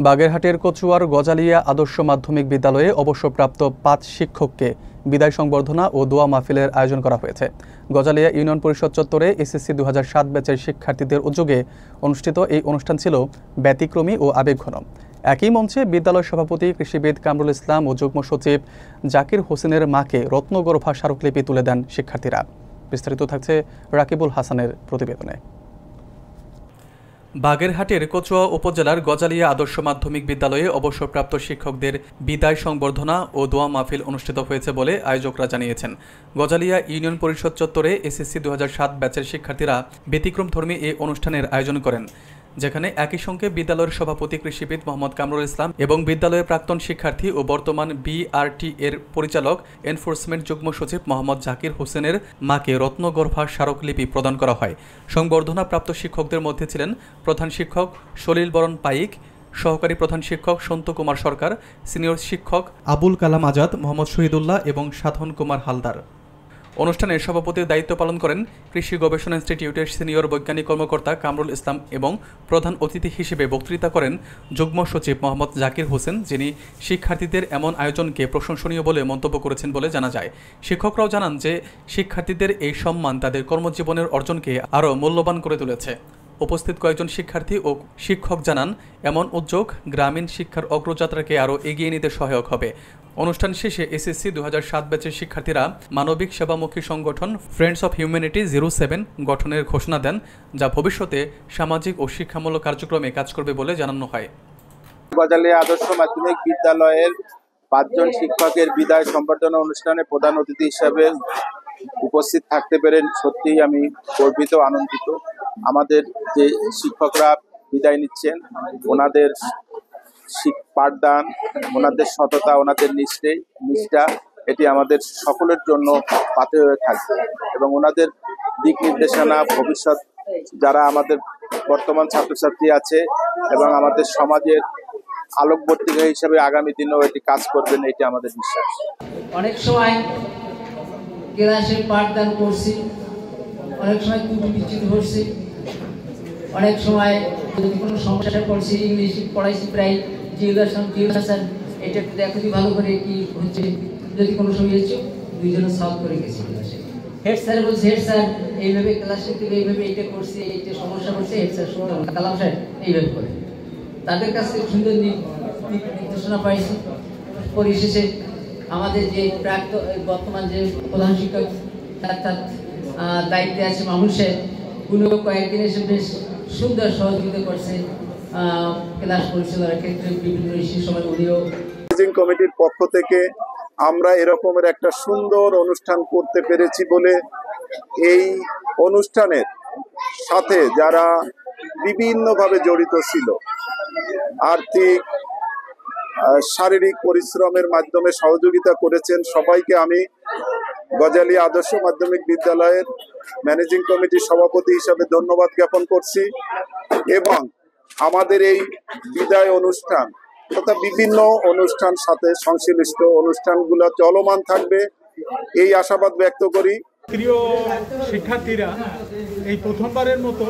বাগেরহাটের কচুয়ার গজালিয়া আদর্শ মাধ্যমিক বিদ্যালয়ে অবসরপ্রাপ্ত ৫ শিক্ষককে বিদায় সংবর্ধনা ও দোয়া মাহফিলের আয়োজন করা হয়েছে। গজালিয়া ইউনিয়ন পরিষদ চত্বরে এসএসসি ২০০৭ ব্যাচের শিক্ষার্থীদের উদ্যোগে অনুষ্ঠিত এই অনুষ্ঠান ছিল ব্যতিক্রমী ও আবেগঘন। একই মঞ্চে বিদ্যালয় সভাপতি কৃষিবিদ কামরুল ইসলাম ও যুগ্ম সচিব জাকির হোসেনের মাকে রত্নগর্ভা স্মারকলিপি তুলে দেন শিক্ষার্থীরা। বিস্তারিত থাকছে রাকিবুল হাসানের প্রতিবেদনে। বাগেরহাটের কচুয়া উপজেলার গজালিয়া আদর্শ মাধ্যমিক বিদ্যালয়ে অবসরপ্রাপ্ত শিক্ষকদের বিদায় সংবর্ধনা ও দোয়া মাহফিল অনুষ্ঠিত হয়েছে বলে আয়োজকরা জানিয়েছেন। গজালিয়া ইউনিয়ন পরিষদ চত্বরে এসএসসি ২০০৭ ব্যাচের শিক্ষার্থীরা ব্যতিক্রমধর্মী এই অনুষ্ঠানের আয়োজন করেন, যেখানে একই সঙ্গে বিদ্যালয়ের সভাপতি কৃষিবিদ মোহাম্মদ কামরুল ইসলাম এবং বিদ্যালয়ের প্রাক্তন শিক্ষার্থী ও বর্তমান বিআরটি এর পরিচালক এনফোর্সমেন্ট যুগ্ম সচিব মোহাম্মদ জাকির হোসেনের মাকে রত্নগর্ভা স্মারকলিপি প্রদান করা হয়। সংবর্ধনা প্রাপ্ত শিক্ষকদের মধ্যে ছিলেন প্রধান শিক্ষক সলিল বরণ পাইক, সহকারী প্রধান শিক্ষক সন্ত কুমার সরকার, সিনিয়র শিক্ষক আবুল কালাম আজাদ, মোহাম্মদ শহীদুল্লাহ এবং সাধন কুমার হালদার। অনুষ্ঠানে সভাপতির দায়িত্ব পালন করেন কৃষি গবেষণা ইনস্টিটিউটের সিনিয়র বৈজ্ঞানিক কর্মকর্তা কামরুল ইসলাম এবং প্রধান অতিথি হিসেবে বক্তৃতা করেন যুগ্ম সচিব মোহাম্মদ জাকির হোসেন, যিনি শিক্ষার্থীদের এমন আয়োজনকে প্রশংসনীয় বলে মন্তব্য করেছেন বলে জানা যায়। শিক্ষকরাও জানান যে শিক্ষার্থীদের এই সম্মান তাদের কর্মজীবনের অর্জনকে আরও মূল্যবান করে তুলেছে। উপস্থিত কয়েকজন শিক্ষার্থী ও শিক্ষক জানান, এমন উদ্যোগ গ্রামীণ শিক্ষার অগ্রযাত্রাকে আরও এগিয়ে নিতে সহায়ক হবে। অনুষ্ঠান শেষে এসএসসি ২০০৭ ব্যাচের শিক্ষার্থীরা মানবিক সেবামুখী সংগঠন ফ্রেন্ডস অফ হিউম্যানিটি 07 গঠনের ঘোষণা দেন, যা ভবিষ্যতে সামাজিক ও শিক্ষামূলক কার্যক্রমে কাজ করবে বলে জানানো হয়। গজালিয়া আদর্শ মাধ্যমিক বিদ্যালয়ের ৫ জন শিক্ষকের বিদায় সংবর্ধনা অনুষ্ঠানে প্রধান অতিথি হিসাবে উপস্থিত থাকতে পেরে সত্যিই আমি গর্বিত, আনন্দিত। আমাদের যে শিক্ষকরা বিদায় নিচ্ছেন, ওনাদের পাঠদান, ওনাদের সততা, ওনাদের নিষ্ঠা এটি আমাদের সকলের জন্য পাথেয় হয়ে থাকবে এবং ওনাদের দিক নির্দেশনা ভবিষ্যৎ যারা আমাদের বর্তমান ছাত্রছাত্রী আছে এবং আমাদের সমাজের আলোকবর্তিকা হিসেবে আগামী দিনেও এটি কাজ করবেন, এটি আমাদের বিশ্বাস। অনেক সময় ক্লাসে পাঠদান করছি, অনেক সময় ত্রুটি বিচ্যুতি হচ্ছে, অনেক সময় যদি কোনো সমস্যায় পড়ছি, ইংলিশ পড়াইছি প্রায় জিজ্ঞাসা এটা একটু দেখো ভালো করে কি হচ্ছে, যদি কোনো সময় হচ্ছে দুইজনে সলভ করে গেছি ক্লাসে। হেড স্যার বলছে, হেড স্যার এইভাবে ক্লাসে থেকে এইভাবে এইটা করছে, এইটা সমস্যা করছে, হেড স্যার শুনলাম কালাম স্যার এইভাবে করে তাদের কাছ থেকে সুন্দর নির্দেশনা পাইছি। পরিশেষে আমাদের যে বর্তমান যে প্রধান শিক্ষক তার দায়িত্বে আছে মানুষের, উনিও কয়েকদিন এসে বেশ সুন্দর সহযোগিতা করছে ক্লাস পরিচালনার ক্ষেত্রে বিভিন্ন সময় উনিও। কমিটির পক্ষ থেকে আমরা এরকমের একটা সুন্দর অনুষ্ঠান করতে পেরেছি বলে এই অনুষ্ঠানের সাথে যারা বিভিন্নভাবে জড়িত ছিল, আর্থিক শারীরিক পরিশ্রমের মাধ্যমে সহযোগিতা করেছেন, সবাইকে আমি গজালিয়া আদর্শ মাধ্যমিক বিদ্যালয়ের ম্যানেজিং কমিটির সভাপতি হিসাবে ধন্যবাদ জ্ঞাপন করছি এবং আমাদের এই বিদায় অনুষ্ঠান তথা বিভিন্ন অনুষ্ঠান সাথে সংশ্লিষ্ট অনুষ্ঠানগুলো চলমান থাকবে এই আশাবাদ ব্যক্ত করি। প্রিয় শিক্ষার্থীরা, এই প্রথমবারের মতো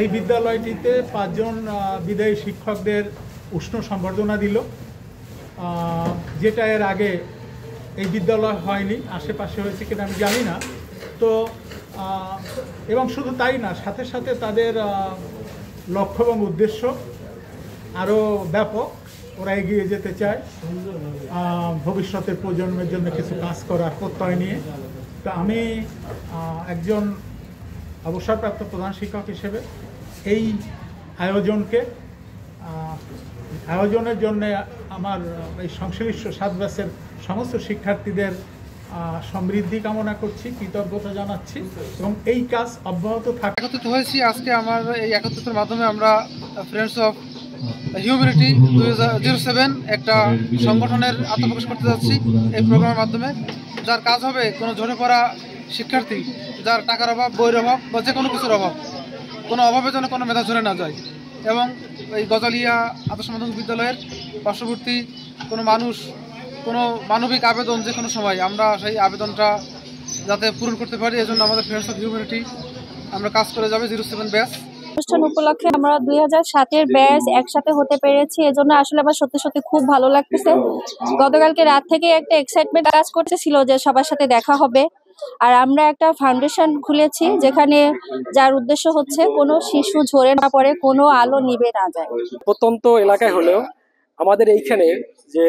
এই বিদ্যালয়টিতে ৫ জন বিদায়ী শিক্ষকদের উষ্ণ সম্বর্ধনা দিল, যেটা এর আগে এই বিদ্যালয় হয়নি, আশেপাশে হয়েছে কিনা আমি জানি না। তো এবং শুধু তাই না, সাথে সাথে তাদের লক্ষ্য এবং উদ্দেশ্য আরও ব্যাপক, ওরা এগিয়ে যেতে চায় ভবিষ্যতের প্রজন্মের জন্য কিছু কাজ করার প্রত্যয় নিয়ে। তো আমি একজন অবসরপ্রাপ্ত প্রধান শিক্ষক হিসেবে এই আয়োজনের জন্য আমার এই সংশ্লিষ্ট ৭ ব্যাচের সমস্ত শিক্ষার্থীদের সমৃদ্ধি কামনা করছি, কৃতজ্ঞতা জানাচ্ছি এবং এই কাজ অব্যাহত থাকে। একত্রিত হয়েছি আজকে। আমার এই একত্রিতের মাধ্যমে আমরা ফ্রেন্ডস অফ হিউম্যানিটি 07 একটা সংগঠনের আত্মপ্রকাশ করতে যাচ্ছি এই প্রোগ্রামের মাধ্যমে, যার কাজ হবে কোনো ঝরে পড়া শিক্ষার্থী, যার টাকার অভাব, বইয়ের অভাব বা যে কোনো কিছুর অভাব, কোনো অভাবে যেন কোনো মেধা ঝরে না যায়। এবং এই গজালিয়া আদর্শ মাধ্যমিক বিদ্যালয়ের পার্শ্ববর্তী কোনো মানুষ কোনো মানবিক আবেদন যে কোনো সময় আমরা সেই আবেদনটা যাতে পূরণ করতে পারি, এজন্য আমাদের ফ্রেন্ডস অফ হিউম্যানিটি আমরা কাজ করে যাবে 07 ব্যাচ। অনুষ্ঠান উপলক্ষে আমরা 2007-এর ব্যাচ একসাথে হতে পেরেছি, এজন্য আসলে আমার সত্যি সত্যি খুব ভালো লাগতেছে। গতকালকে রাত থেকে একটা এক্সাইটমেন্ট কাজ করতেছিল যে সবার সাথে দেখা হবে। আর আমরা একটা ফাউন্ডেশন খুলেছি যেখানে যার উদ্দেশ্য হচ্ছে কোনো শিশু ঝরে না পড়ে, কোনো আলো নিভে না যায়। প্রত্যন্ত এলাকায় হলেও আমাদের এইখানে যে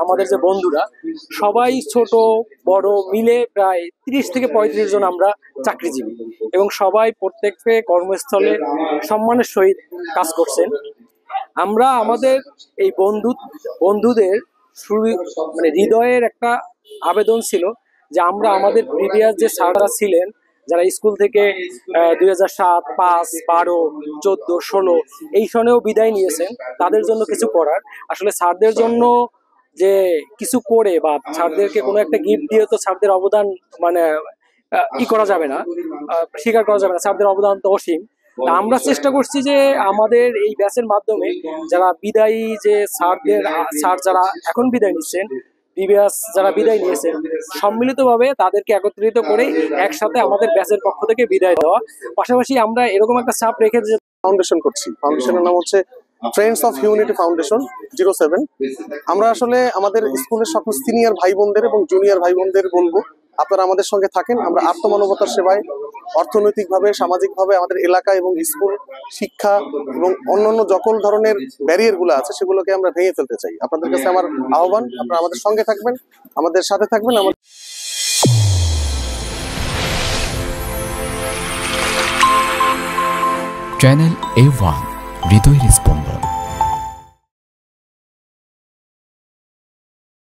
আমাদের যে বন্ধুরা সবাই ছোট বড় মিলে প্রায় 30 থেকে 35 জন আমরা চাকরিজীবী এবং সবাই প্রত্যেককে কর্মস্থলে সম্মানের সহিত কাজ করছেন। আমরা আমাদের এই বন্ধুদের মানে হৃদয়ের একটা আবেদন ছিল যে আমরা আমাদের প্রিভিয়াস যে স্যাররা ছিলেন যারা স্কুল থেকে 2007, 5, 12, 14, 16 এই সনেও বিদায় নিয়েছেন, তাদের জন্য কিছু করার। আসলে স্যারদের জন্য যে কিছু করে বা স্যারদেরকে কোনো একটা গিফট দিয়ে তো স্যারদের অবদান মানে করা যাবে না, স্বীকার করা যাবে না, স্যারদের অবদান তো অসীম। আমরা চেষ্টা করছি যে আমাদের এই ব্যাচের মাধ্যমে যারা বিদায়ী যে স্যার যারা এখন বিদায় নিচ্ছেন, প্রিভিয়াস যারা বিদায় নিয়েছেন, সম্মিলিতভাবে তাদেরকে একত্রিত করে একসাথে আমাদের ব্যাচের পক্ষ থেকে বিদায় দেওয়া। পাশাপাশি আমরা এরকম একটা চাপ রেখে যে ফাউন্ডেশন করছি, ফাউন্ডেশনের নাম হচ্ছে ফ্রেন্ডস অফ হিউম্যানিটি ফাউন্ডেশন 07। আমরা আসলে আমাদের স্কুলের সকল সিনিয়র ভাই বোনদের এবং জুনিয়র ভাই বোনদের বলবো আপনারা আমাদের সঙ্গে থাকেন। আমরা আত্মমানবতার সেবায় অর্থনৈতিকভাবে, সামাজিকভাবে আমাদের এলাকা এবং স্কুল শিক্ষা এবং অন্যান্য সকল ধরনের ব্যারিয়ারগুলো আছে সেগুলোকে আমরা ভেঙে ফেলতে চাই। আপনাদের কাছে আমার আহ্বান, আপনারা আমাদের সঙ্গে থাকবেন, আমাদের সাথে থাকবেন। চ্যানেল A1 হৃদয়ের স্পন্দন।